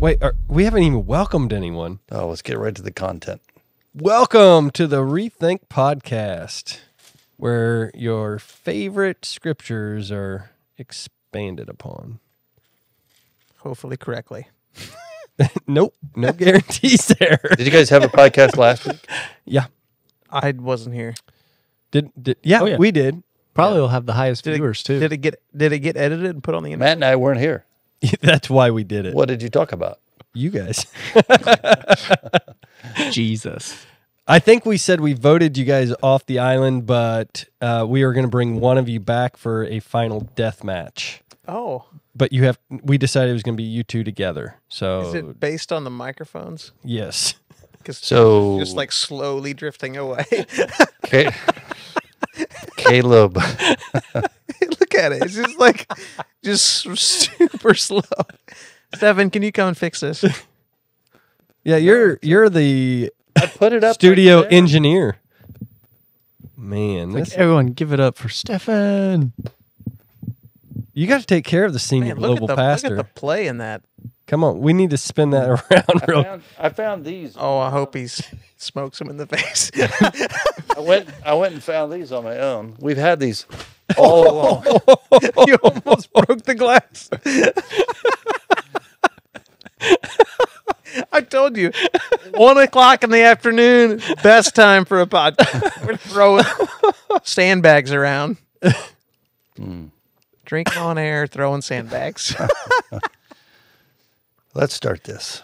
Wait, we haven't even welcomed anyone. Oh, let's get right to the content. Welcome to the ReThink podcast, where your favorite scriptures are expanded upon. Hopefully correctly. Nope, no guarantees there. Did you guys have a podcast last week? Yeah. I wasn't here. Yeah, we did. Probably will have the highest viewers too. Did it get edited and put on the internet? Matt and I weren't here. That's why we did it. What did you talk about? You guys. Jesus. I think we said we voted you guys off the island, but we are going to bring one of you back for a final death match. Oh. But we decided it was going to be you two together. So Is it based on the microphones? Yes. So just like slowly drifting away. Caleb. Look at it. It's just like super slow. Stefan, can you come and fix this? Yeah, you're the I put it up studio right there. engineer. Man, Like everyone give it up for Stefan. you got to take care of the senior Man, look global at pastor. the play in that. Come on, we need to spin that around. I found these. Oh, I hope he smokes him in the face. I went and found these on my own. We've had these all along. You almost broke the glass. I told you, 1 o'clock in the afternoon, best time for a podcast. We're throwing sandbags around. Drinking on air, throwing sandbags. Let's start this.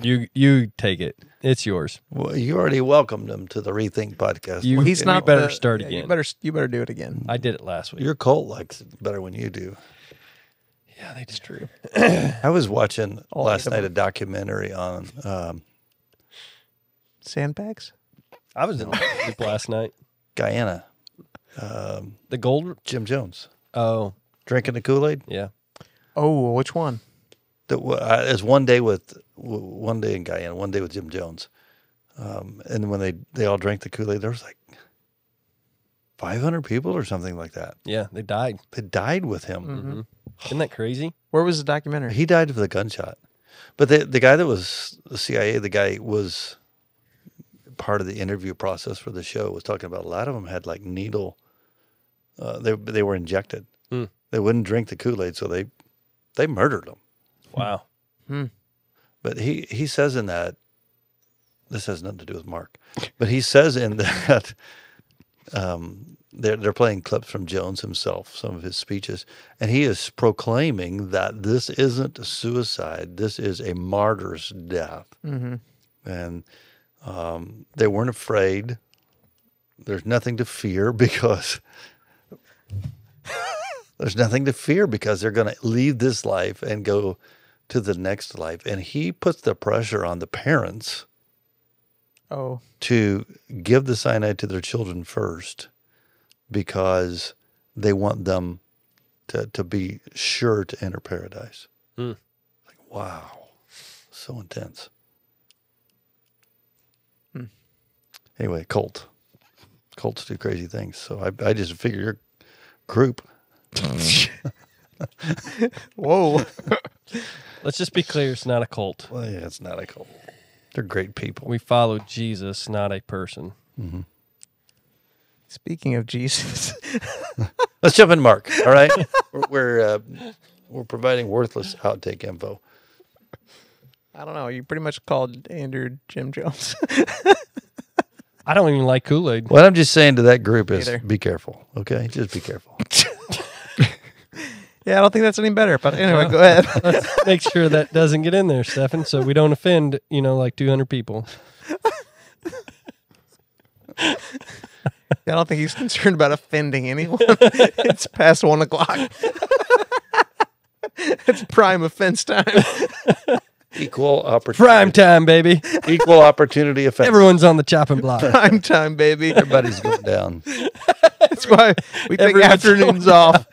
You take it. It's yours. Well, you already welcomed him to the ReThink podcast. You, He's you not better start yeah, again. You better do it again. I did it last week. Your cult likes it better when you do. Yeah, that's true. I was watching All last eight of night a them. documentary on Sandbags? I was in the group last night. Guyana. The gold. Jim Jones Oh, drinking the Kool-Aid. yeah. Oh, which one? It's one day in Guyana, one day with Jim Jones, and when they all drank the Kool-Aid, there was like 500 people or something like that. Yeah, they died. They died with him. Mm-hmm. Isn't that crazy? Where was the documentary? He died of a gunshot. But the guy that was the CIA, the guy was part of the interview process for the show, was talking about a lot of them had like needle. They were injected. Mm. They wouldn't drink the Kool-Aid, so they murdered them. Wow. But he says in that, this has nothing to do with Mark, but he says in that they're playing clips from Jones himself, some of his speeches, and he is proclaiming that this isn't a suicide, this is a martyr's death. Mm-hmm. And they weren't afraid. There's nothing to fear because they're going to leave this life and go to the next life. And he puts the pressure on the parents to give the cyanide to their children first because they want them to be sure to enter paradise. Like, wow, so intense. Anyway, cults do crazy things. So I just figure your group. Whoa. Let's just be clear. It's not a cult. Well, yeah, it's not a cult. They're great people. We follow Jesus, not a person. Mm-hmm. Speaking of Jesus. Let's jump in, Mark. All right, we're providing worthless outtake info. I don't know. You pretty much called Andrew Jim Jones. I don't even like Kool-Aid. What I'm just saying to that group is Either. be careful, okay? Just be careful. Yeah, I don't think that's any better. But anyway, go ahead. Let's make sure that doesn't get in there, Stefan, so we don't offend, like 200 people. I don't think he's concerned about offending anyone. It's past 1 o'clock. It's prime offense time. Equal opportunity. Prime time, baby. Equal opportunity offense. Everyone's on the chopping block. Prime time, baby. Everybody's going down. That's why we take Everyone's afternoons off.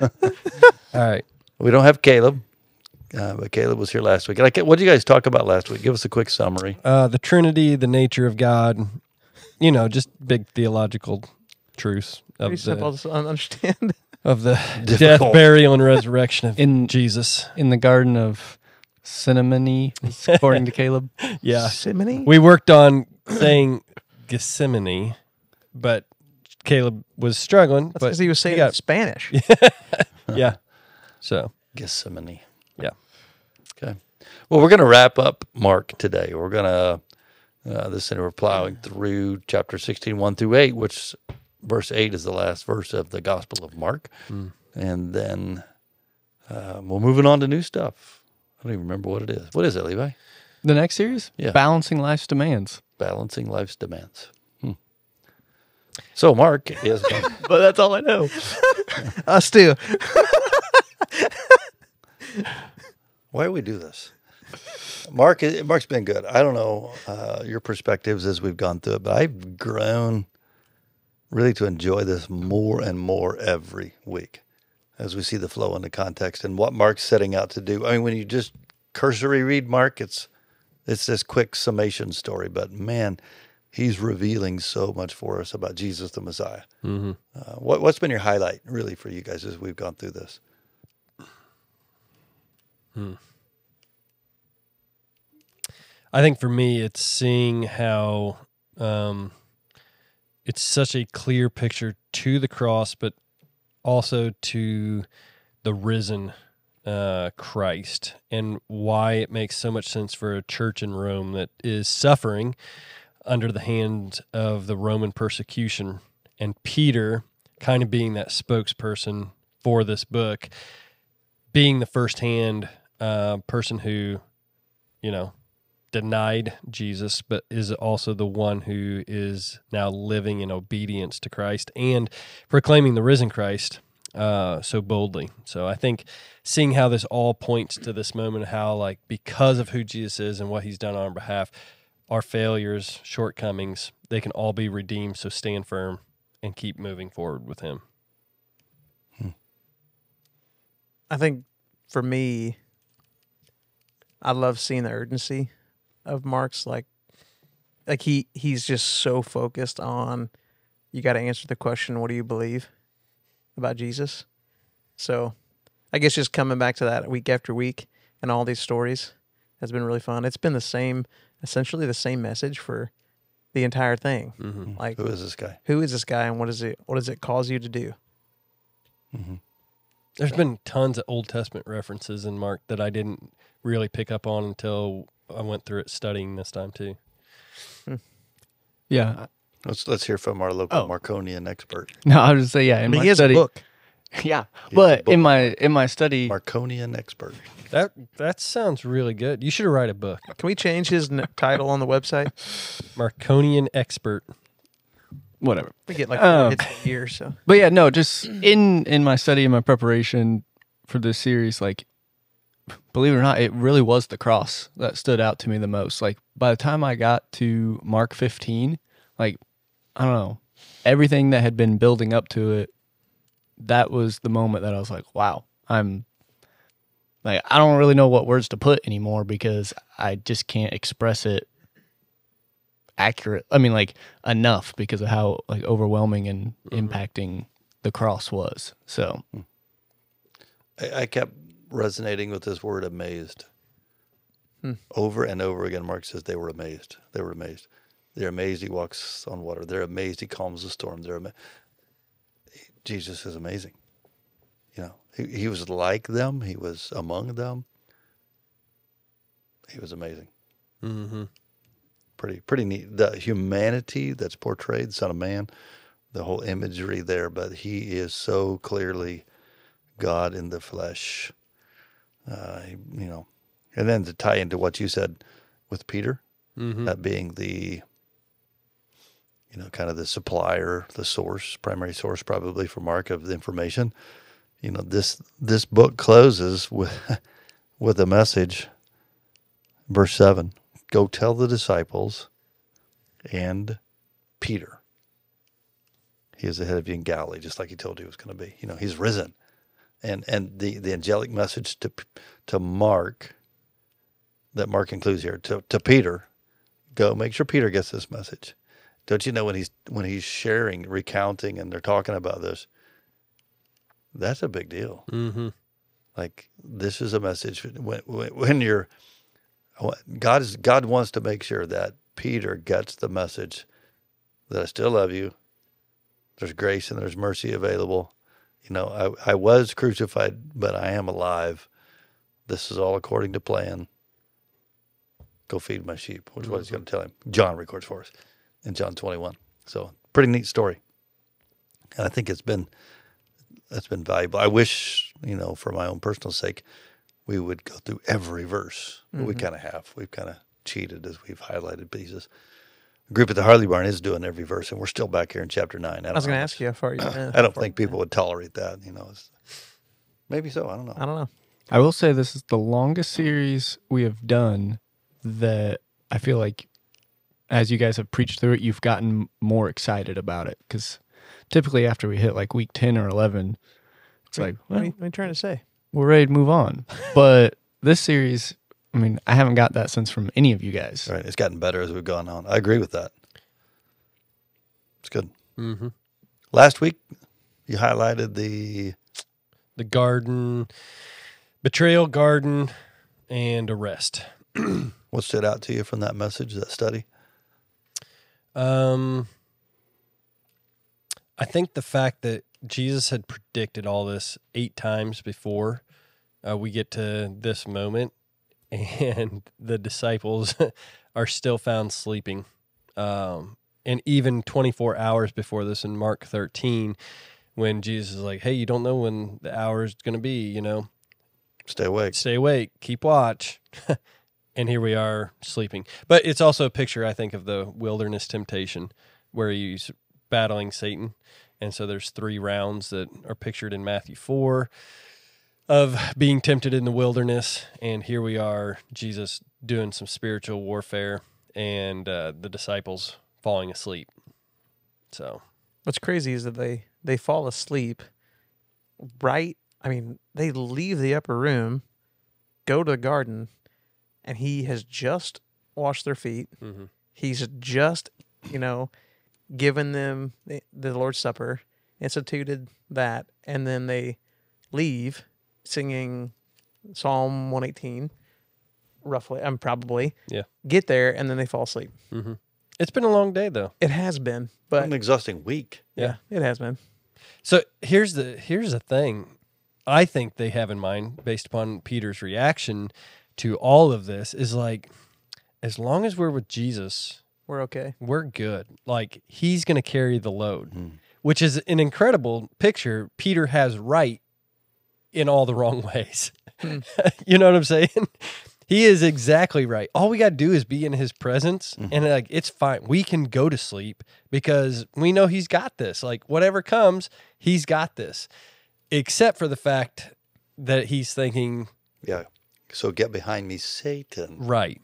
All right. We don't have Caleb, but Caleb was here last week. What did you guys talk about last week? Give us a quick summary. The Trinity, the nature of God, just big theological truths Pretty simple to understand. of the Difficult. death, burial, and resurrection of Jesus. In the Garden of Cinnamony, according to Caleb. Yeah. Simony? We worked on saying Gethsemane, but Caleb was struggling. That's but because he was saying it in Spanish. Yeah. So, Gethsemane. yeah. Okay. Well, we're going to wrap up Mark today. We're going to, we're plowing through chapter 16, 1 through 8, which verse 8 is the last verse of the Gospel of Mark. And then we're moving on to new stuff. I don't even remember what it is. What is it, Levi? The next series? Yeah. Balancing Life's Demands. Balancing Life's Demands. So Mark is... But that's all I know. Us too. Why do we do this? Mark's been good. I don't know your perspectives as we've gone through it, but I've grown really to enjoy this more and more every week as we see the flow and the context and what Mark's setting out to do. I mean, when you just cursory read Mark, it's this quick summation story, but man, he's revealing so much for us about Jesus the Messiah. Mm-hmm. What's been your highlight really for you guys as we've gone through this? I think for me, it's seeing how it's such a clear picture to the cross, but also to the risen Christ, and why it makes so much sense for a church in Rome that is suffering under the hand of the Roman persecution, and Peter kind of being that spokesperson for this book, being the firsthand person who, denied Jesus, but is also the one who is now living in obedience to Christ and proclaiming the risen Christ so boldly. So I think seeing how this all points to this moment, how because of who Jesus is and what he's done on our behalf, our failures, shortcomings, they can all be redeemed. So stand firm and keep moving forward with him. I think for me, I love seeing the urgency of Mark's he's just so focused on, you got to answer the question, what do you believe about Jesus? So I guess just coming back to that week after week and all these stories has been really fun. It's been essentially the same message for the entire thing. Mm-hmm. Who is this guy? Who is this guy, and what does it cause you to do? Mm-hmm. There's been tons of Old Testament references in Mark that I didn't really pick up on until I went through it studying this time too. Yeah. Let's hear from our local Marconian expert. No, I was just say in my he has study. a book. Yeah, He has but a book. in my study, Marconian expert. That sounds really good. You should write a book. Can we change his title on the website? Marconian expert. whatever. We get 4 hits a year, so. But yeah, no, just in my study and my preparation for this series, believe it or not, it really was the cross that stood out to me the most. By the time I got to Mark 15, I don't know, everything that had been building up to it, that was the moment that I was like, wow, I don't really know what words to put anymore because I just can't express it accurate. I mean, enough because of how overwhelming and impacting the cross was. So I kept resonating with this word amazed. Over and over again, Mark says they were amazed. They were amazed. They're amazed he walks on water. They're amazed he calms the storm. Jesus is amazing. He was like them. He was among them. He was amazing. Mm-hmm. Pretty neat. The humanity that's portrayed, Son of Man, the whole imagery there, but he is so clearly God in the flesh. And then to tie into what you said with Peter, that being the, kind of the supplier, the source, primary source probably for Mark of the information. This book closes with a message, verse 7, go tell the disciples and Peter. He is ahead of you in Galilee, just like he told you he was going to be. He's risen. And the angelic message to Mark, that Mark includes here, to Peter, go make sure Peter gets this message. Don't you know when he's sharing, recounting, and they're talking about this, that's a big deal. Mm-hmm. Like, this is a message when you're, God wants to make sure that Peter gets the message that I still love you. There's grace and there's mercy available. You know, I was crucified, but I am alive. This is all according to plan. Go feed my sheep, which is what he's going to tell him. John records for us in John 21. So pretty neat story. And I think that's been valuable. I wish, you know, for my own personal sake, we would go through every verse. We kind of have. We've kind of cheated as we've highlighted pieces. The group at the Harley Barn is doing every verse, and we're still back here in chapter 9. I was going to ask you how far you been. I don't think people would tolerate that. You know, maybe so. I don't know. I don't know. I will say this is the longest series we have done that I feel like as you guys have preached through it, you've gotten more excited about it. Because typically after we hit like week 10 or 11, it's like, What well, are you trying to say? we're ready to move on. But this series, I mean, I haven't got that sense from any of you guys. Right. It's gotten better as we've gone on. I agree with that. It's good. Mm-hmm. Last week, you highlighted the garden, betrayal, garden, and arrest. what stood out to you from that message, that study? I think the fact that Jesus had predicted all this 8 times before we get to this moment, and the disciples are still found sleeping. And even 24 hours before this in Mark 13, when Jesus is like, hey, you don't know when the hour is going to be, you know. Stay awake. Stay awake. Keep watch. And here we are sleeping. But it's also a picture, I think, of the wilderness temptation where he's battling Satan. And so there's 3 rounds that are pictured in Matthew 4 of being tempted in the wilderness. And here we are, Jesus doing some spiritual warfare and the disciples falling asleep. So What's crazy is that they fall asleep right. I mean, they leave the upper room, go to the garden, and he has just washed their feet. mm-hmm. He's just, given them the Lord's Supper, instituted that, and then they leave singing Psalm 118, roughly. Probably. Yeah. Get there, and then they fall asleep. Mm-hmm. It's been a long day, though. It has been, but An exhausting week. yeah, it has been. So here's the thing I think they have in mind, based upon Peter's reaction to all of this, is like, as long as we're with Jesus, We're okay. we're good. Like, he's going to carry the load, which is an incredible picture. Peter has right in all the wrong ways. You know what I'm saying? He is exactly right. All we got to do is be in his presence, and like, it's fine. We can go to sleep because we know he's got this. Like, whatever comes, he's got this. Except for the fact that he's thinking, Yeah. So get behind me, Satan. right.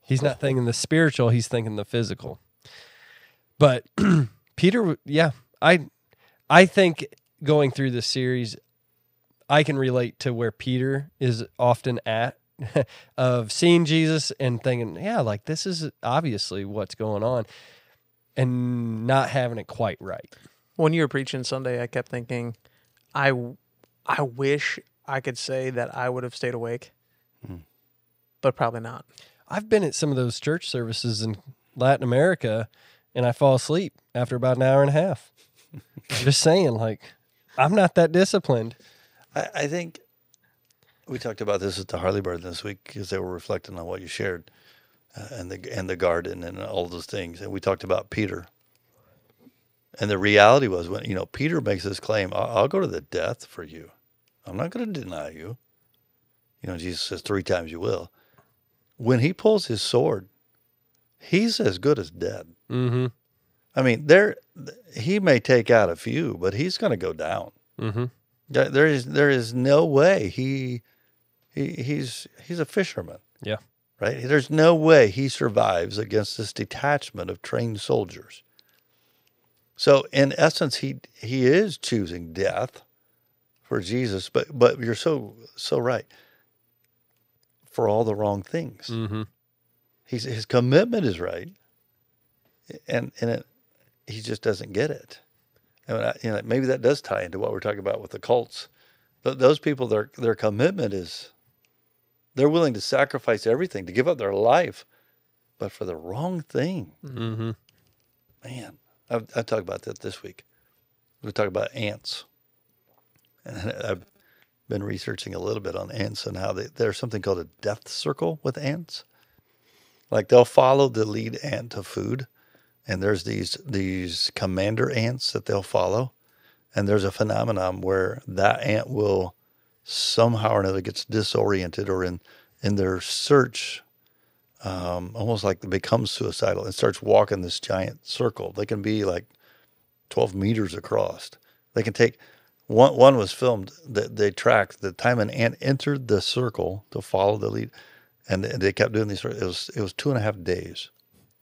He's not thinking the spiritual, he's thinking the physical. But Peter, yeah, I think going through this series, I can relate to where Peter is often at, of seeing Jesus and thinking, yeah, like, this is obviously what's going on, and not having it quite right. When you were preaching Sunday, I kept thinking, I wish I could say that I would have stayed awake, but probably not. I've been at some of those church services in Latin America, and I fall asleep after about an hour and a half. Just saying, like, I'm not that disciplined. I think we talked about this at the Harley Barn this week because they were reflecting on what you shared and the garden and all those things. And we talked about Peter. And the reality was when, Peter makes this claim, I'll go to the death for you. I'm not going to deny you. Jesus says 3 times you will. When he pulls his sword, he's as good as dead. Mm-hmm. I mean, he may take out a few, but he's going to go down. Mm-hmm. There is no way he's a fisherman. Yeah. Right? There's no way he survives against this detachment of trained soldiers. So in essence, he is choosing death for Jesus, but you're so right. For all the wrong things. Mm-hmm. His commitment is right, and he just doesn't get it. And maybe that does tie into what we're talking about with the cults Those people, their commitment is they're willing to sacrifice everything, to give up their life, but for the wrong thing. Mm-hmm. Man, I talked about that this week. We talk about ants. And I've been researching a little bit on ants and how there's something called a death circle with ants. Like they'll follow the lead ant to food, and there's these commander ants that they'll follow. And there's a phenomenon where that ant will somehow or another gets disoriented or in their search, almost like they become suicidal and starts walking this giant circle. They can be like 12 meters across. They can take, one was filmed that they tracked the time an ant entered the circle to follow the lead. And they kept doing these, it was 2.5 days.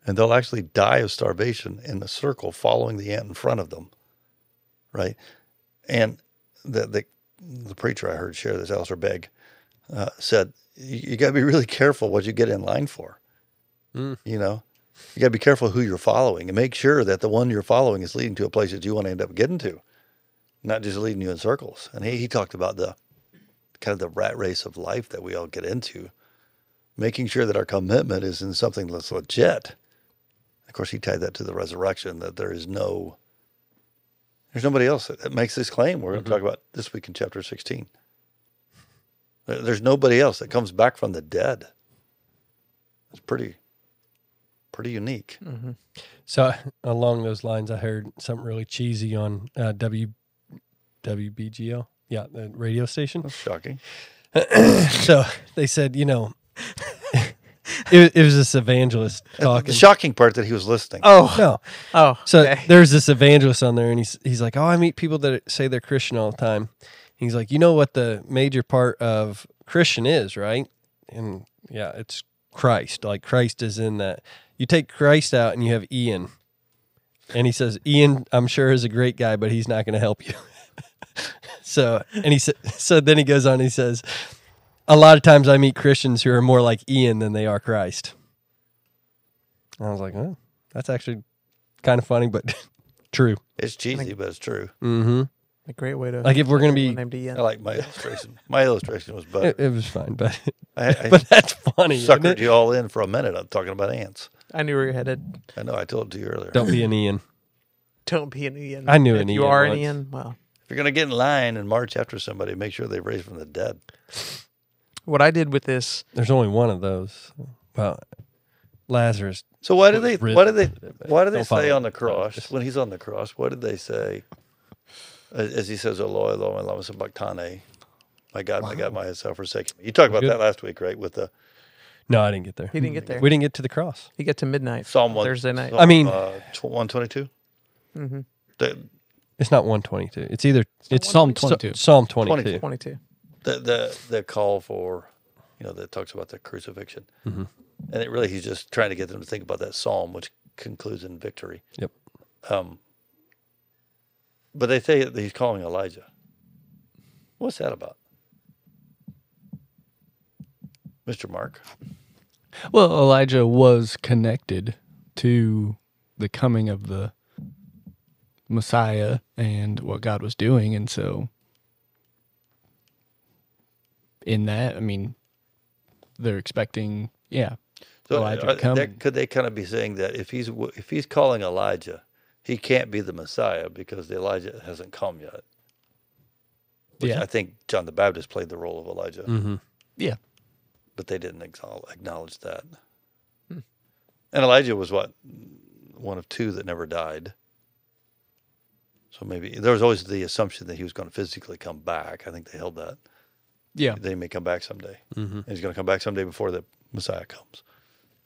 And they'll actually die of starvation in the circle following the ant in front of them. Right. And the preacher I heard share this, Alistair Begg, said, you got to be really careful what you get in line for. You know, you got to be careful who you're following and make sure that the one you're following is leading to a place that you want to end up getting to, not just leading you in circles. And he talked about the kind of the rat race of life that we all get into, making sure that our commitment is in something that's legit. Of course, he tied that to the resurrection, that there's nobody else that makes this claim we're going to talk about this week in chapter 16. There's nobody else that comes back from the dead. It's pretty unique. Mm-hmm. So along those lines, I heard something really cheesy on WBGO. Yeah, the radio station. That's shocking. So they said, you know, it was this evangelist talking. The shocking part that he was listening. Oh, No. oh. So okay. there's this evangelist on there, and he's like, oh, I meet people that say they're Christian all the time. He's like, you know what the major part of Christian is, right? And yeah, it's Christ. Like Christ is in that. You take Christ out and you have Ian. And he says, Ian, I'm sure is a great guy, but he's not going to help you. So then he goes on and he says, a lot of times I meet Christians who are more like Ian than they are Christ. And I was like, oh, that's actually kind of funny, but true. It's cheesy, but it's true. Mm-hmm. A great way to Like if we're going to be, named Ian. I like my illustration. My illustration was better. it was fine, but I but that's funny. isn't suckered it? you all in for a minute. I'm talking about ants. I knew where you're headed. I know. I told it to you earlier. Don't be an Ian. Don't be an Ian. I knew if an you Ian are once. an Ian, well. If you're going to get in line and march after somebody, make sure they raised from the dead. What I did with this, There's only one of those. Well, Lazarus. So why do they Don't say follow on the it. cross, when he's on the cross, what did they say? As he says, Eloi, Eloi, lama sabachthani. My God, why hast thou forsaken me? You talked about Good. that last week, right? With the No, I didn't get there. he didn't get there. We didn't get to the cross. He got to midnight. Psalm 1. Thursday night. I mean- 122? Mm-hmm. It's not 122. It's either it's Psalm 22. Psalm 22. 22. The call for, that talks about the crucifixion. Mhm. And it really, he's just trying to get them to think about that psalm, which concludes in victory. Yep. But they say that he's calling Elijah. What's that about? Mr. Mark? Well, Elijah was connected to the coming of the Messiah and what God was doing. And so in that, I mean, they're expecting, So Elijah to come. could they kind of be saying that if he's calling Elijah, he can't be the Messiah because the Elijah hasn't come yet? Which Yeah. I think John the Baptist played the role of Elijah, Mm-hmm. Yeah. but they didn't acknowledge that. And Elijah was what? One of two that never died. So maybe there was always the assumption that he was going to physically come back. I think they held that. Yeah. They may come back someday. Mm-hmm. And he's going to come back someday before the Messiah comes.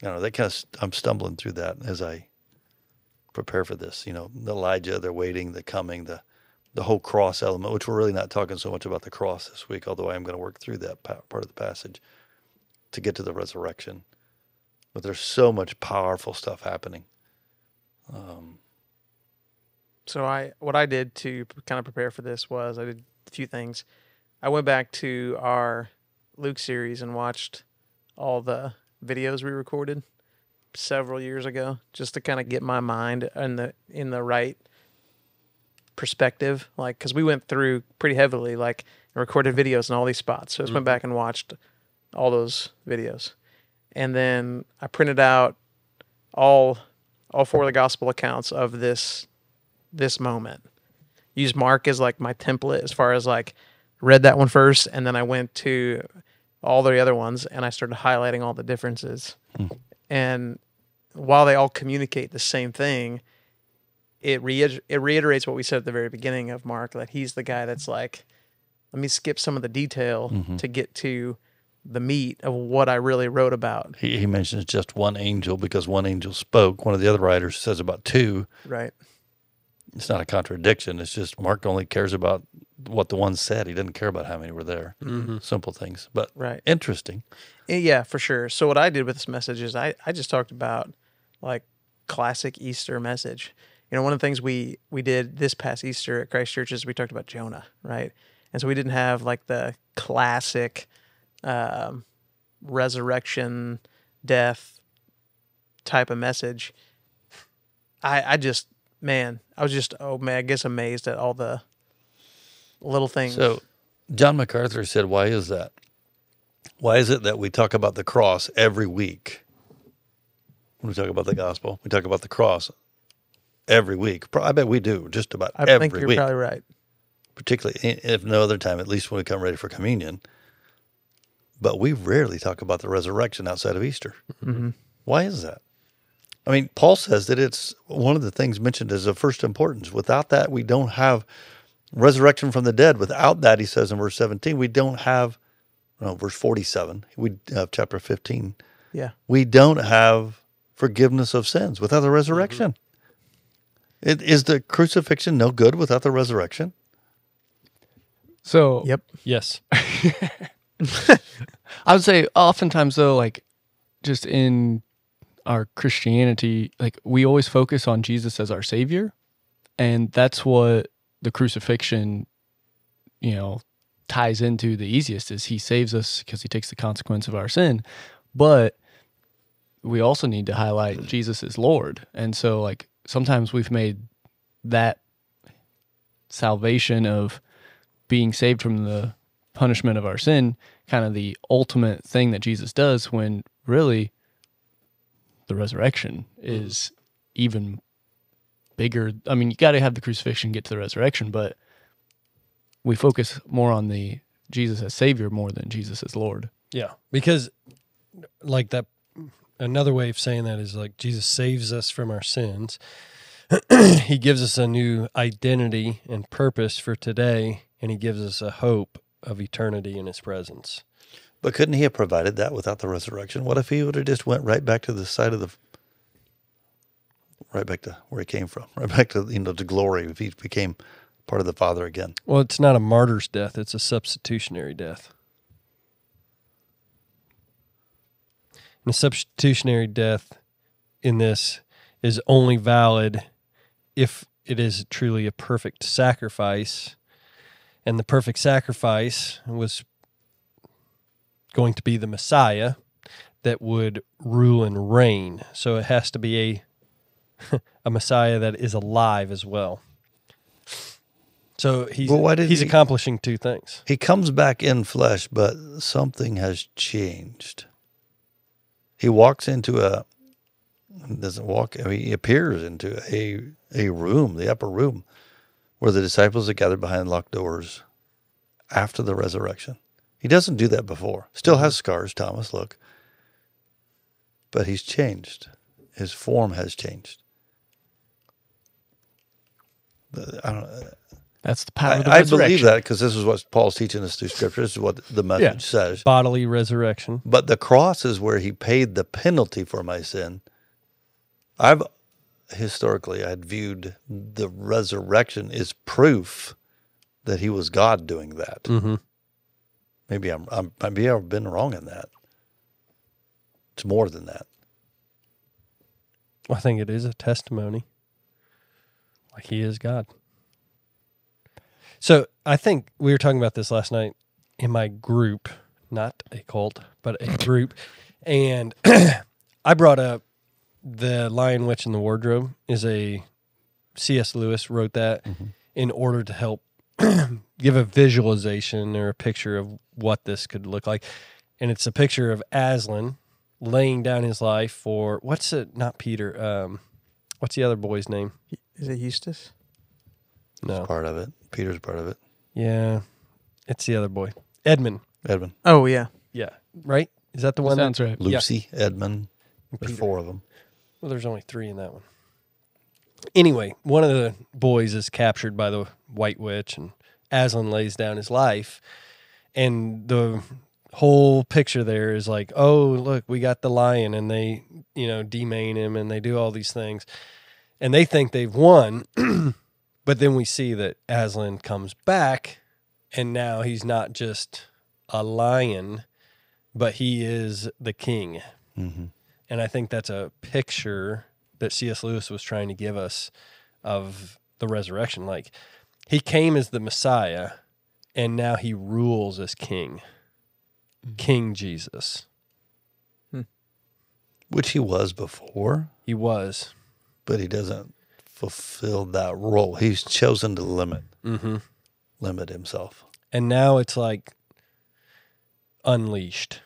I'm stumbling through that as I prepare for this. The Elijah, they're waiting, the coming, the whole cross element, which we're really not talking so much about the cross this week, although I am going to work through that part of the passage to get to the resurrection. But there's so much powerful stuff happening. So what I did to kind of prepare for this was I did a few things. I went back to our Luke series and watched all the videos we recorded several years ago, just to kind of get my mind in the right perspective. Like, because we went through pretty heavily. Like, I recorded videos in all these spots. So I just went back and watched all those videos. And then I printed out all 4 of the gospel accounts of this moment. Used Mark as like my template as far as like read that one first, and then I went to all the other ones and I started highlighting all the differences. And while they all communicate the same thing, it reiterates what we said at the very beginning of Mark, that he's the guy that's like, let me skip some of the detail to get to the meat of what I really wrote about. He mentions just one angel because one angel spoke. One of the other writers says about 2. Right. It's not a contradiction. It's just Mark only cares about what the one said. He doesn't care about how many were there. Simple things, but interesting. Yeah, for sure. So what I did with this message is I just talked about like classic Easter message. You know, one of the things we did this past Easter at Christ Church is we talked about Jonah, right? And so we didn't have like the classic resurrection, death type of message. I was just, I guess amazed at all the little things. So John MacArthur said, why is that? Why is it that we talk about the cross every week? When we talk about the gospel, we talk about the cross every week. I bet we do, just about every week. I think you're probably right. Particularly, if no other time, at least when we come ready for communion. But we rarely talk about the resurrection outside of Easter. Why is that? I mean, Paul says that it's one of the things mentioned as of first importance. Without that, we don't have resurrection from the dead. Without that, he says in verse 17, we don't have, verse 47, chapter 15. Yeah. We don't have forgiveness of sins without the resurrection. Is the crucifixion no good without the resurrection? So, Yep. Yes. I would say oftentimes though, like just in our Christianity, like we always focus on Jesus as our savior, and that's what the crucifixion, ties into the easiest, is he saves us because he takes the consequence of our sin. But we also need to highlight Jesus as Lord. And so like sometimes we've made that salvation of being saved from the punishment of our sin kind of the ultimate thing that Jesus does, when really the resurrection is even bigger. I mean, you got to have the crucifixion get to the resurrection, but we focus more on the Jesus as Savior more than Jesus as Lord. Yeah, because like that, another way of saying that is like Jesus saves us from our sins. He gives us a new identity and purpose for today, and he gives us a hope of eternity in his presence. But couldn't he have provided that without the resurrection? What if he would have just went right back to the side of right back to where he came from, right back to, to glory, if he became part of the Father again? Well, it's not a martyr's death, it's a substitutionary death. And a substitutionary death in this is only valid if it is truly a perfect sacrifice. And the perfect sacrifice was going to be the Messiah that would rule and reign. So it has to be a Messiah that is alive as well. So he's accomplishing two things. He comes back in flesh, but something has changed. He walks into he appears into a room, the upper room, where the disciples are gathered behind locked doors after the resurrection. He doesn't do that before. Still has scars, Thomas, look. But he's changed. His form has changed. I don't know. That's the power of the I resurrection. believe that because this is what Paul's teaching us through Scripture. This is what the message says. Bodily resurrection. But the cross is where he paid the penalty for my sin. I'd viewed the resurrection as proof that he was God doing that. Mm-hmm. Maybe I've been wrong in that. It's more than that. I think it is a testimony. Like he is God. So I think we were talking about this last night in my group, not a cult, but a group. And I brought up The Lion, Witch, and the Wardrobe is a C.S. Lewis wrote that in order to help give a visualization or a picture of what this could look like. And it's a picture of Aslan laying down his life for, not Peter, what's the other boy's name? Is it Eustace? No. Part of it. Peter's part of it. Yeah. It's the other boy. Edmund. Edmund. Oh, yeah. Yeah. Right? Is that the one? Sounds right. Lucy, Edmund. There's Peter. 4 of them. Well, there's only 3 in that one. Anyway, one of the boys is captured by the White Witch, and Aslan lays down his life. And the whole picture there is like, oh, look, we got the lion, and they, demain him, and they do all these things. And they think they've won, but then we see that Aslan comes back, and now he's not just a lion, but he is the king. Mm-hmm. And I think that's a picture that C.S. Lewis was trying to give us of the resurrection. Like, he came as the Messiah, and now he rules as king. King Jesus. Which he was before, He was. but he doesn't fulfill that role. He's chosen to limit himself. And now it's like unleashed.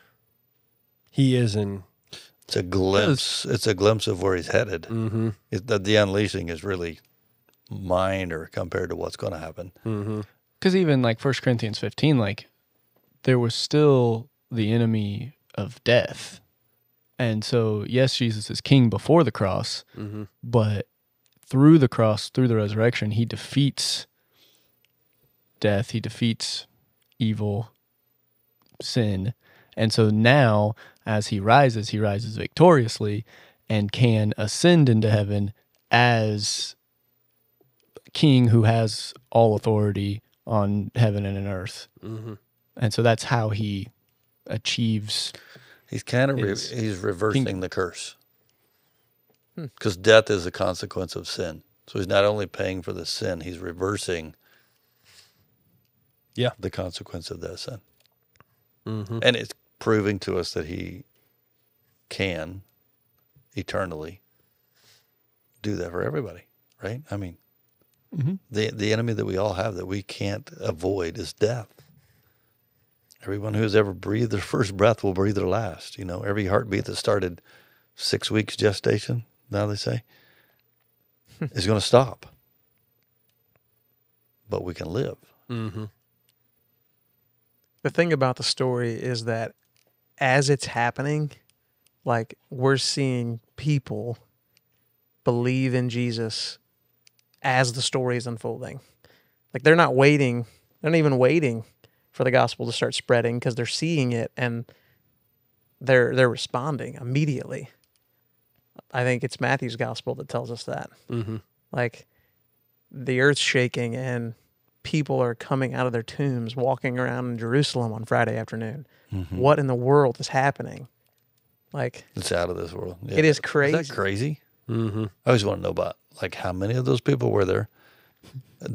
He is in. It's a glimpse. It's a glimpse of where he's headed. Mm-hmm. The unleashing is really minor compared to what's going to happen. Mm-hmm. Because even like 1 Corinthians 15, like there was still the enemy of death. And so, yes, Jesus is king before the cross, but through the cross, through the resurrection, he defeats death, he defeats evil, sin. And so now, as he rises victoriously and can ascend into heaven as king who has all authority on heaven and on earth. Mm-hmm. And so that's how he achieves. He's kind of he's reversing the curse, because death is a consequence of sin. So he's not only paying for the sin, he's reversing the consequence of that sin. Mm-hmm. And it's proving to us that he can eternally do that for everybody, right? I mean, the enemy that we all have that we can't avoid is death. Everyone who's ever breathed their first breath will breathe their last. Every heartbeat that started 6 weeks gestation, now they say, is going to stop. But we can live. Mm-hmm. The thing about the story is that as it's happening, like, we're seeing people believe in Jesus as the story is unfolding. Like, they're not even waiting for the gospel to start spreading, because they're seeing it and they're responding immediately. I think it's Matthew's gospel that tells us that. Mm-hmm. Like, the earth's shaking and people are coming out of their tombs, walking around in Jerusalem on Friday afternoon. Mm-hmm. What in the world is happening? Like, It's out of this world. Yeah. it is crazy. Is that crazy? Mm-hmm. I always want to know about, like, how many of those people were there?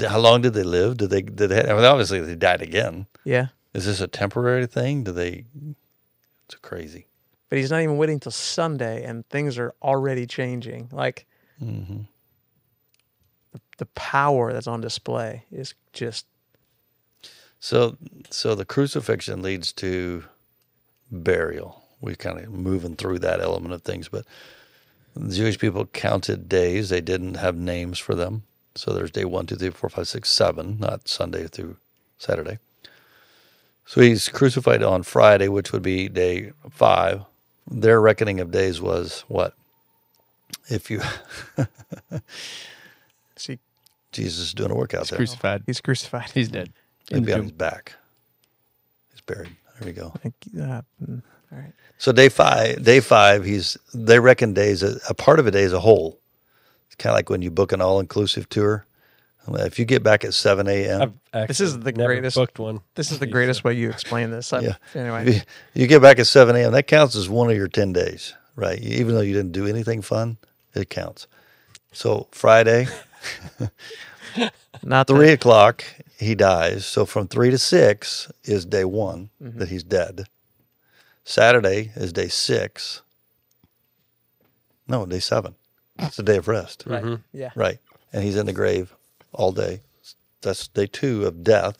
How long did they live? Did they I mean, obviously they died again. Yeah. Is this a temporary thing? It's crazy. But he's not even waiting till Sunday and things are already changing. Like, the power that's on display is just. So the crucifixion leads to burial. We're kind of moving through that element of things, but the Jewish people counted days. They didn't have names for them. So there's day 1, 2, 3, 4, 5, 6, 7, not Sunday through Saturday. So he's crucified on Friday, which would be day 5. Their reckoning of days was what? If you See, Jesus is doing a workout He's there. crucified. he's crucified. He's dead. Maybe on his back. He's buried. There we go. All right. So day five, they reckon days, a part of a day is a whole. It's kind of like when you book an all-inclusive tour. If you get back at 7 a.m. This is the never greatest booked one. This is the greatest way you explain this. Yeah. Anyway, You get back at 7 a.m., that counts as one of your 10 days, right? Even though you didn't do anything fun, it counts. So Friday, not 3 o'clock, he dies. So from 3 to 6 is day 1 that he's dead. Saturday is day 6. No, day 7. It's the day of rest. Right. Yeah. Right. And he's in the grave all day That's day 2 of death.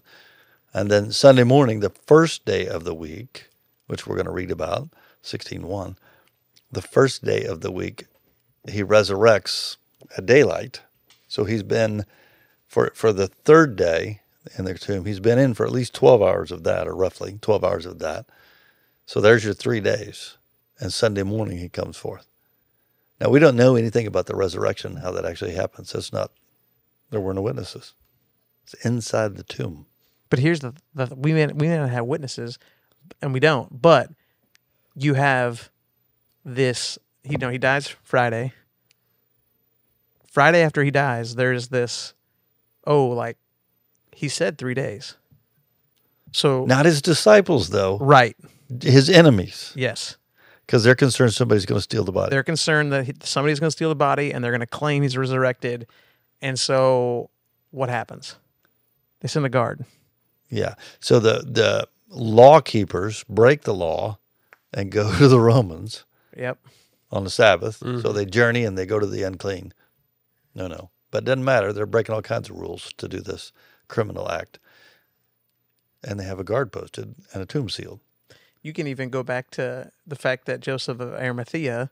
And then Sunday morning, the first day of the week, which we're going to read about, 16:1, the first day of the week, he resurrects at daylight. So he's been, for the third day in the tomb, he's been in for at least 12 hours of that, or roughly 12 hours of that. So there's your 3 days. And Sunday morning he comes forth. Now, we don't know anything about the resurrection, how that actually happens. There were no witnesses. It's inside the tomb. But here's we may not have witnesses, and we don't. But you have this. He dies Friday. Friday after he dies, there's this. Oh, like he said 3 days. So Not his disciples, though. right, His enemies. yes, Because they're concerned somebody's going to steal the body. they're concerned that somebody's going to steal the body, and they're going to claim he's resurrected. And so, what happens? They send a guard. Yeah. So the law keepers break the law and go to the Romans Yep. on the Sabbath. So they journey and they go to the unclean. No. But it doesn't matter. They're breaking all kinds of rules to do this criminal act. And they have a guard posted and a tomb sealed. You can even go back to the fact that Joseph of Arimathea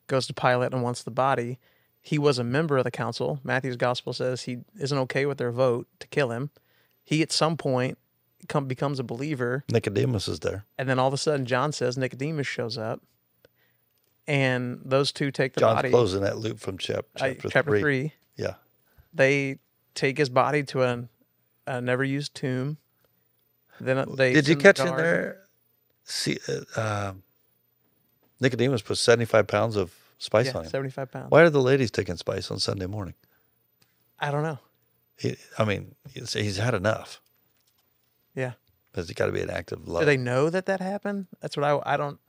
goes to Pilate and wants the body. He was a member of the council. Matthew's gospel says he isn't okay with their vote to kill him. He, at some point, becomes a believer. Nicodemus is there. And then all of a sudden, John says Nicodemus shows up. And those two take the John's body. closing that loop from chapter 3. Yeah. They take his body to a never-used tomb. Then they Did you send the catch in guard. there? See, Nicodemus put 75 pounds of spice Yeah, on him. 75 pounds. Why are the ladies taking spice on Sunday morning? I don't know. He's had enough. Yeah. Because he got to be an act of love. Do they know that happened? That's what I don't.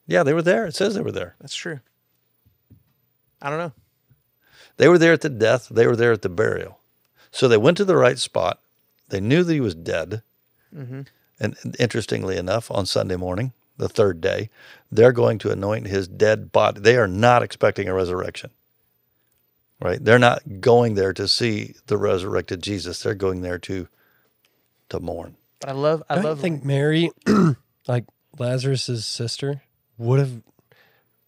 Yeah, they were there. It says they were there. That's true. I don't know. They were there at the death. They were there at the burial. So they went to the right spot. They knew that he was dead. Mm-hmm. And interestingly enough, on Sunday morning, the third day, they're going to anoint his dead body. They are not expecting a resurrection, right? They're not going there to see the resurrected Jesus. They're going there to mourn. But I don't think Mary, like Lazarus's sister, would have.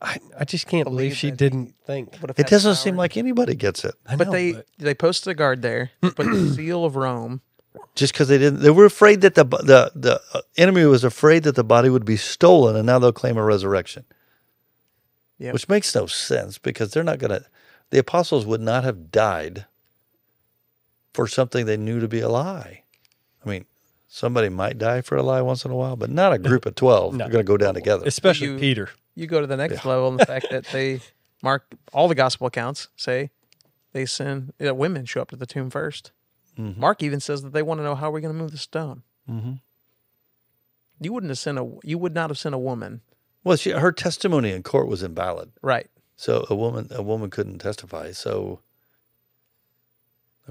I just can't believe she that didn't think. It doesn't seem like anybody gets it. I But know, they posted a guard there, put the seal of Rome. Just because they didn't, they were afraid that the enemy was afraid that the body would be stolen, and now they'll claim a resurrection. Yep. Which makes no sense because they're not going to. The apostles would not have died for something they knew to be a lie. I mean, somebody might die for a lie once in a while, but not a group of 12. No. They're going to go down together. especially Peter. You go to the next level in the fact that they mark all the gospel accounts say they send women show up to the tomb first. Mm-hmm. Mark even says that they want to know how we're going to move the stone. Mm-hmm. You would not have sent a woman, Well, her testimony in court was invalid, right? so a woman couldn't testify. So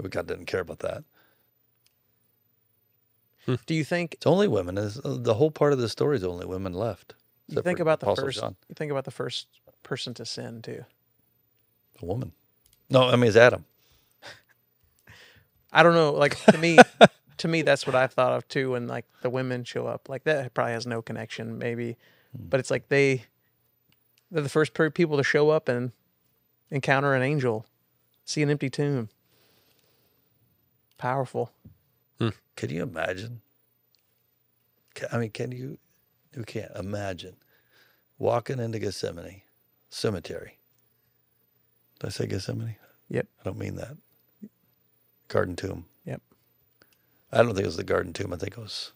God didn't care about that. Do you think? It's only women. The whole part of the story is only women left. You except think for about the Apostle first. John. You think about the first person to sin too. A woman. No, I mean it's Adam. I don't know. Like to me, that's what I thought of too. When like the women show up, like that probably has no connection, maybe, but it's like they're the first people to show up and encounter an angel, see an empty tomb. Powerful. Can you imagine? Can you? You can't imagine walking into Gethsemane cemetery. Did I say Gethsemane? Yep. I don't mean that. Garden tomb. Yep. I don't think it was the garden tomb. I think it was.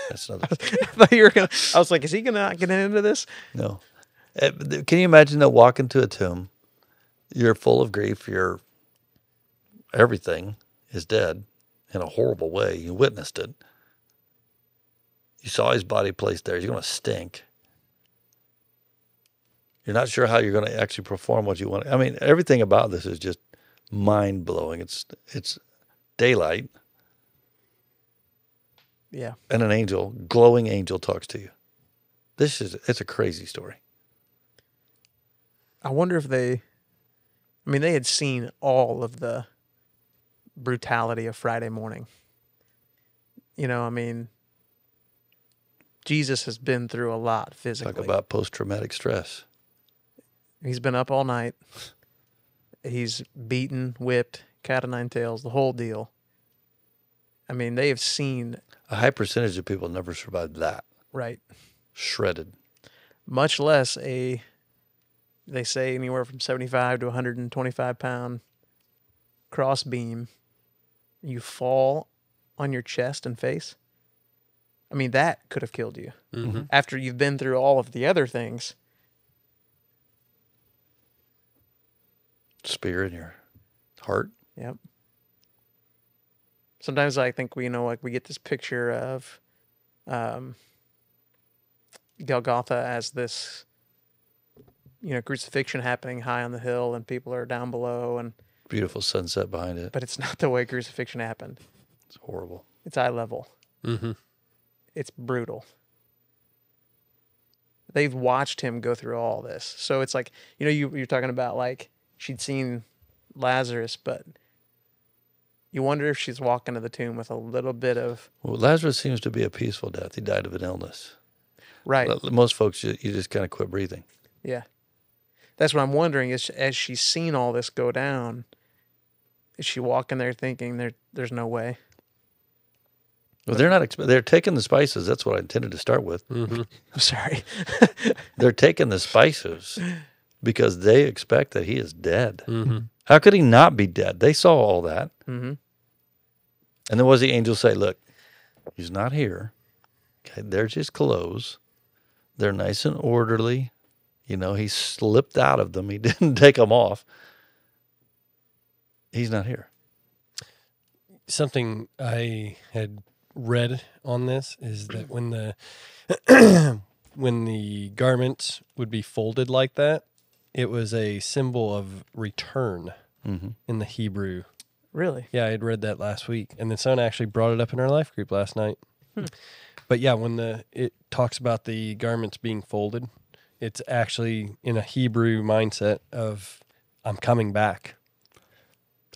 That's another. I thought you were gonna. I was like, is he gonna get into this? No. Can you imagine that walk into a tomb? You're full of grief. Everything is dead in a horrible way. You witnessed it. You saw his body placed there. He's going to stink. You're not sure how you're going to actually perform what you want. I mean, everything about this is just mind blowing. It's daylight, Yeah. and an angel, glowing angel, talks to you. It's a crazy story. I wonder if they. I mean, they had seen all of the brutality of Friday morning. You know, I mean, Jesus has been through a lot physically. Talk about post-traumatic stress. He's been up all night. He's beaten, whipped, cat o' nine tails, the whole deal. I mean, they have seen... A high percentage of people never survived that. Right. Shredded. Much less they say anywhere from 75 to 125 pound cross beam. You fall on your chest and face. I mean, that could have killed you. Mm-hmm. After you've been through all of the other things. Spear in your heart. Yep. Sometimes I think we get this picture of Golgotha as this, crucifixion happening high on the hill and people are down below, and Beautiful sunset behind it. but it's not the way crucifixion happened. It's horrible. It's eye level. Mm-hmm. It's brutal. They've watched him go through all this. So it's like, you're talking about like she'd seen Lazarus, but you wonder if she's walking to the tomb with a little bit of... Well, Lazarus seems to be a peaceful death. He died of an illness. Right. Most folks, you just kind of quit breathing. Yeah. That's what I'm wondering is, as she's seen all this go down, is she walking there thinking there's no way? Well, they're taking the spices. That's what I intended to start with. Mm-hmm. I'm sorry. They're taking the spices because they expect that he is dead. Mm-hmm. How could he not be dead? They saw all that. Mm-hmm. And then what does the angel say? Look, he's not here. Okay, there's his clothes. They're nice and orderly. He slipped out of them. He didn't take them off. He's not here. Something I had read on this is that when the when the garments would be folded like that, it was a symbol of return in the Hebrew. Really? Yeah, I had read that last week, and then someone actually brought it up in our life group last night. But yeah, when it talks about the garments being folded, it's actually in a Hebrew mindset of I'm coming back.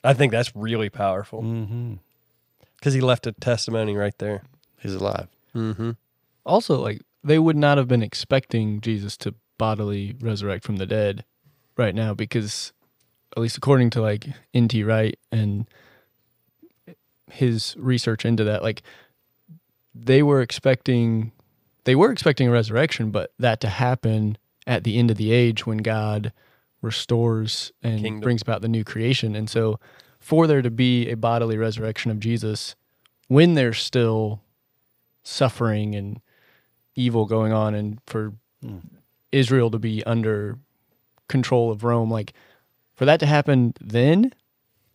I think that's really powerful because he left a testimony right there. He's alive. Mm-hmm. Also, like, they would not have been expecting Jesus to bodily resurrect from the dead right now because, at least according to, like, N.T. Wright and his research into that, like, they were expecting a resurrection, but that to happen at the end of the age when God restores and Kingdom. brings about the new creation. And so for there to be a bodily resurrection of Jesus when there's still suffering and evil going on, and for Israel to be under control of Rome, like, for that to happen then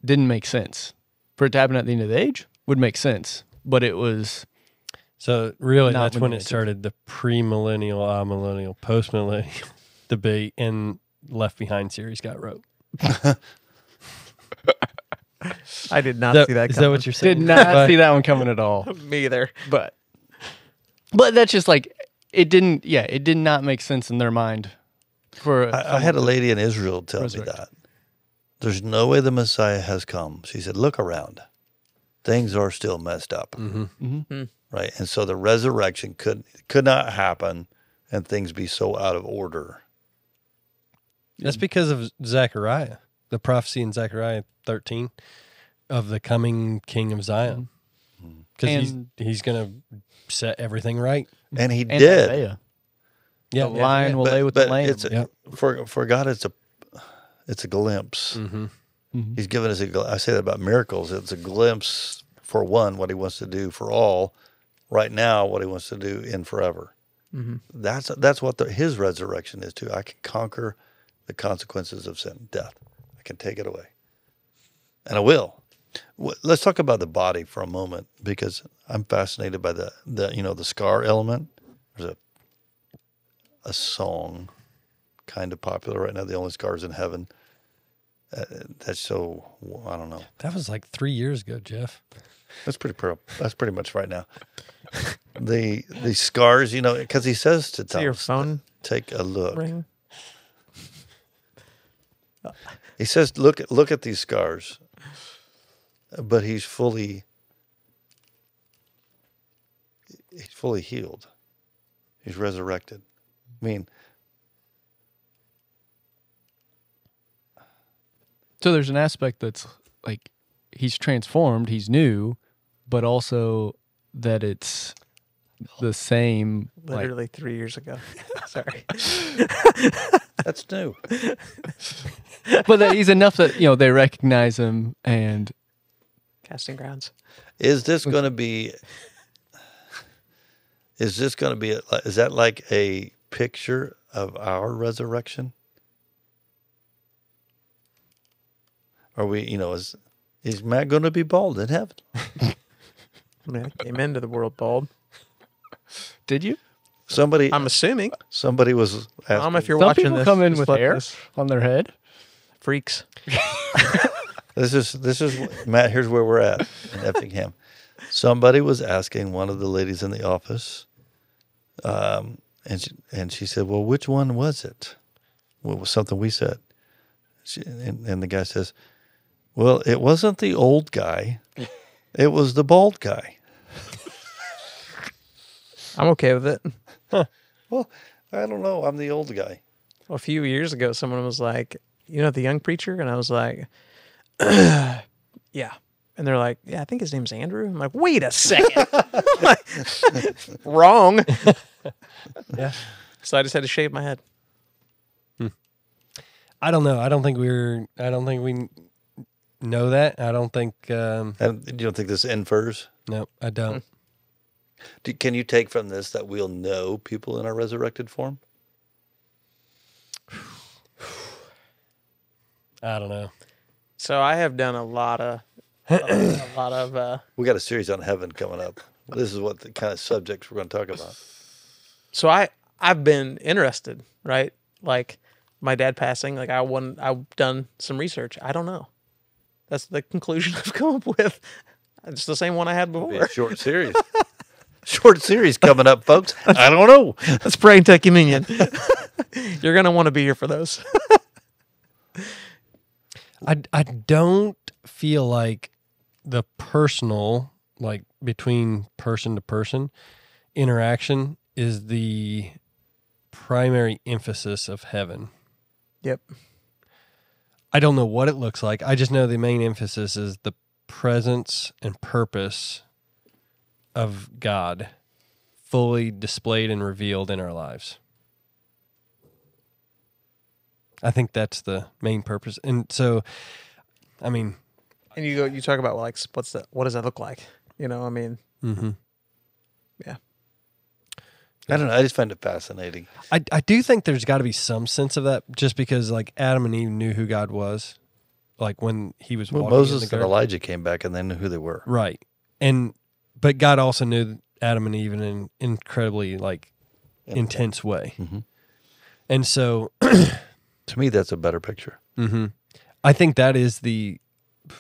didn't make sense. For it to happen at the end of the age would make sense, but it was... So really, Not that's when when it it- started the pre-millennial, amillennial, post-millennial debate, and Left Behind series got wrote. I did not see that Is coming. that what you're saying? Did not see that one coming at all. Me either. But that's just like, it did not make sense in their mind. I had a lady in Israel tell me Resurrect. that. There's no way the Messiah has come. She said, look around. Things are still messed up. Mm-hmm. Right? And so the resurrection could not happen and things be so out of order. That's because of Zechariah, the prophecy in Zechariah 13 of the coming King of Zion. Because he's going to set everything right. And he And did. Isaiah. Yeah, The lion will lay with the lamb. It's for God, it's a glimpse. Mm-hmm. He's given us I say that about miracles. It's a glimpse for one, what he wants to do for all. Right now, what he wants to do in forever. Mm-hmm. That's what his resurrection is too. I can conquer the consequences of sin, death. I can take it away, and I will. Let's talk about the body for a moment because I'm fascinated by the scar element. There's a song kind of popular right now. The only scars in heaven. That's so I don't know. That was like 3 years ago, Jeff. That's pretty much right now. The scars, because he says to So your Thomas, phone take a look. ring? He says, look at these scars. but he's fully healed. He's resurrected. I mean, So there's an aspect that's like he's transformed, he's new, but also that it's the same. Literally 3 years ago. Sorry. that's new. But that he's enough that they recognize him, and Casting Grounds. Is this going to be? Is that like a picture of our resurrection? Are we? Is Matt going to be bald in heaven? I mean, I came into the world bald. did you? Somebody. I'm assuming. Somebody was asking. Mom, if you're Some watching people this, come in just with let hair this- on their head. freaks. This is Matt. Here's where we're at in Effingham. Somebody was asking one of the ladies in the office, and she said, "Well, which one was it?" What was something we said? And the guy says, "Well, it wasn't the old guy; it was the bald guy." I'm okay with it. Well, I don't know. I'm the old guy. Well, a few years ago, someone was like, the young preacher? And I was like, yeah. And they're like, yeah, I think his name's Andrew. I'm like, wait a second. Wrong. Yeah. So I just had to shave my head. I don't know. I don't think we know that. I don't think. And you don't think this infers? No, I don't. Can you take from this that we'll know people in our resurrected form? I don't know. So I have done a lot of, We got a series on heaven coming up. This is what the kind of subjects we're going to talk about. so I've been interested, right? Like my dad passing, like I've done some research. I don't know. That's the conclusion I've come up with. It's the same one I had Be a before. short series. Short series coming up, folks. I don't know. Let's pray and take communion. You're going to want to be here for those. I don't feel like the personal, like between person to person interaction is the primary emphasis of heaven. Yep. I don't know what it looks like. I just know the main emphasis is the presence and purpose of God fully displayed and revealed in our lives. I think that's the main purpose. And so, I mean, And you talk about like what does that look like? mm-hmm. Yeah. I don't know. I just find it fascinating. I do think there's got to be some sense of that, just because like Adam and Eve knew who God was, like when he was Well, walking in Moses the and garden. Elijah came back and they knew who they were. Right. But God also knew Adam and Eve in an incredibly like intense way. Mhm. And so To me, that's a better picture. mm-hmm, I think that is the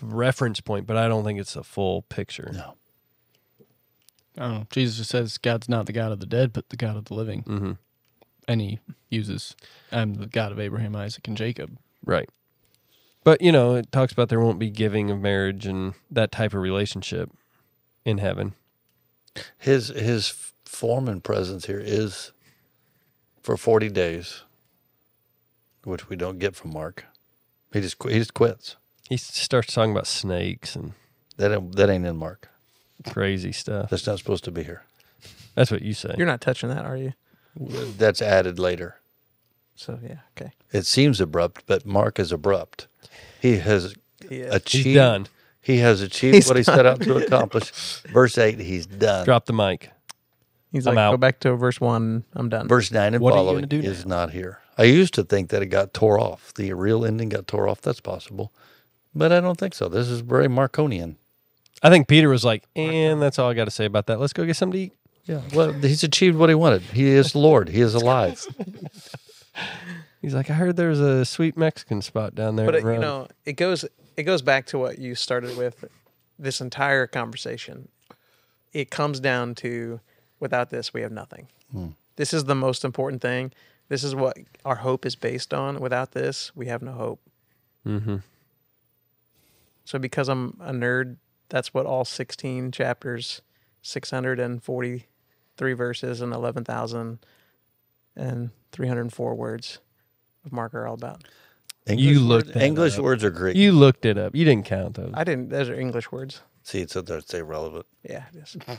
reference point, but I don't think it's a full picture. No. I don't know. Jesus says God's not the God of the dead, but the God of the living. Mm-hmm. And he uses, I'm the God of Abraham, Isaac, and Jacob. Right. But, it talks about there won't be giving of marriage and that type of relationship in heaven. His form and presence here is for 40 days, which we don't get from Mark. He just quits. He starts talking about snakes and That ain't in Mark. crazy stuff. That's not supposed to be here. That's what you say. You're not touching that, are you? That's added later. So yeah, okay. It seems abrupt, but Mark is abrupt. He has Yeah. achieved. He's done. He has achieved He's what he set out to accomplish. Verse 8, he's done. Drop the mic. He's I'm like, out. go back to verse 1. I'm done. Verse 9 and What are you following gonna do is now? not here. I used to think that it got tore off. The real ending got tore off. That's possible. But I don't think so. This is very Marconian. I think Peter was like, and that's all I got to say about that. Let's go get something to eat. Yeah. Well, he's achieved what he wanted. He is Lord. He is alive. He's like, I heard there's a sweet Mexican spot down there. But in Rome." it goes back to what you started with. This entire conversation, it comes down to, without this, we have nothing. This is the most important thing. This is what our hope is based on. Without this, we have no hope. Mm-hmm. So because I'm a nerd that's what all 16 chapters, 643 verses, and 11,304 words of Mark are all about. English words are great. You looked it up. You didn't count those. I didn't. Those are English words. See, so that's irrelevant. Yeah, it is. I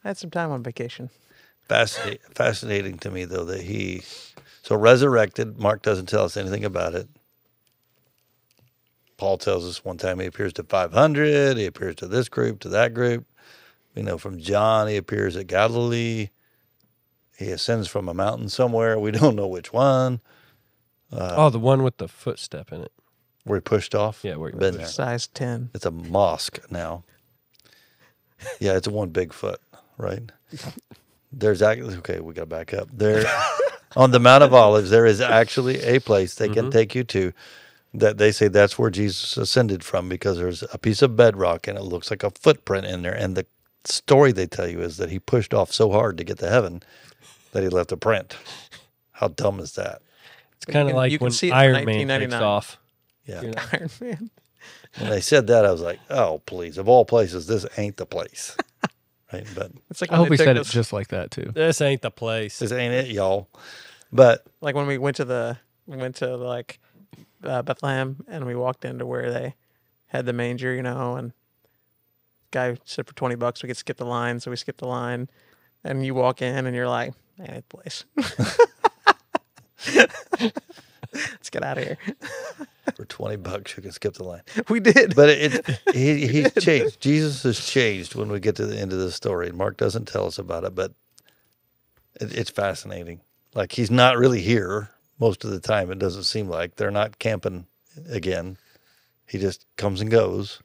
had some time on vacation. Fascinating to me, though, that so resurrected. Mark doesn't tell us anything about it. Paul tells us one time he appears to 500. He appears to this group, to that group. We know from John he appears at Galilee. He ascends from a mountain somewhere. We don't know which one. The one with the footstep in it. Where he pushed off? Yeah, where he been there. Size 10. It's a mosque now. Yeah, it's one big foot, right? There's actually, okay, we got to back up. There, on the Mount of Olives, there is actually a place they can take you to that they say that's where Jesus ascended from, because there's a piece of bedrock and it looks like a footprint in there. And the story they tell you is that he pushed off so hard to get to heaven that he left a print. How dumb is that? It's kind of like when Iron Man takes off. Yeah. Iron Man. When they said that, I was like, oh, please. Of all places, this ain't the place. Right? But It's like I hope he said it just like that too. This ain't the place. this ain't it, y'all. But like when we went to Bethlehem, and we walked into where they had the manger, and guy said for $20 we could skip the line, so we skipped the line, and you walk in and you're like, man, it's place. Let's get out of here. for $20, you can skip the line. We did. But he's changed. Jesus has changed when we get to the end of the story. And Mark doesn't tell us about it, but it's fascinating. Like, he's not really here most of the time. It doesn't seem like. They're not camping again. He just comes and goes.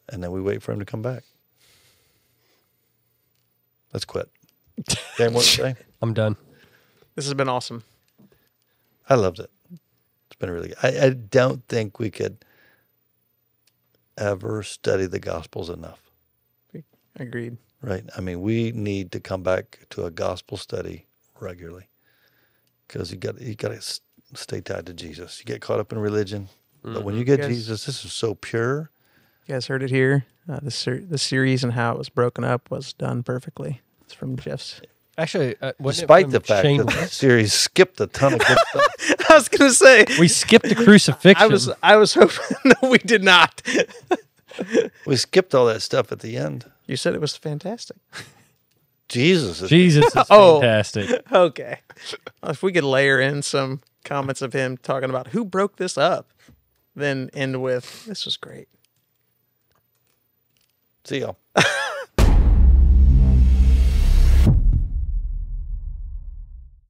And then we wait for him to come back. Let's quit. Dan, what to say? I'm done. This has been awesome. I loved it. It's been really good. I don't think we could ever study the Gospels enough. Agreed. Right? I mean, we need to come back to a gospel study regularly, because you got to stay tied to Jesus. You get caught up in religion, but when you get Jesus, this is so pure. You guys heard it here. The series and how it was broken up was done perfectly. It's from Jeff's. Actually, Despite the fact that the series skipped a ton of good stuff. I was going to say. we skipped the crucifixion. I was hoping. No, we did not. We skipped all that stuff at the end. You said it was fantastic. Jesus is fantastic. Okay. If we could layer in some comments of him talking about who broke this up, then end with, this was great. See y'all.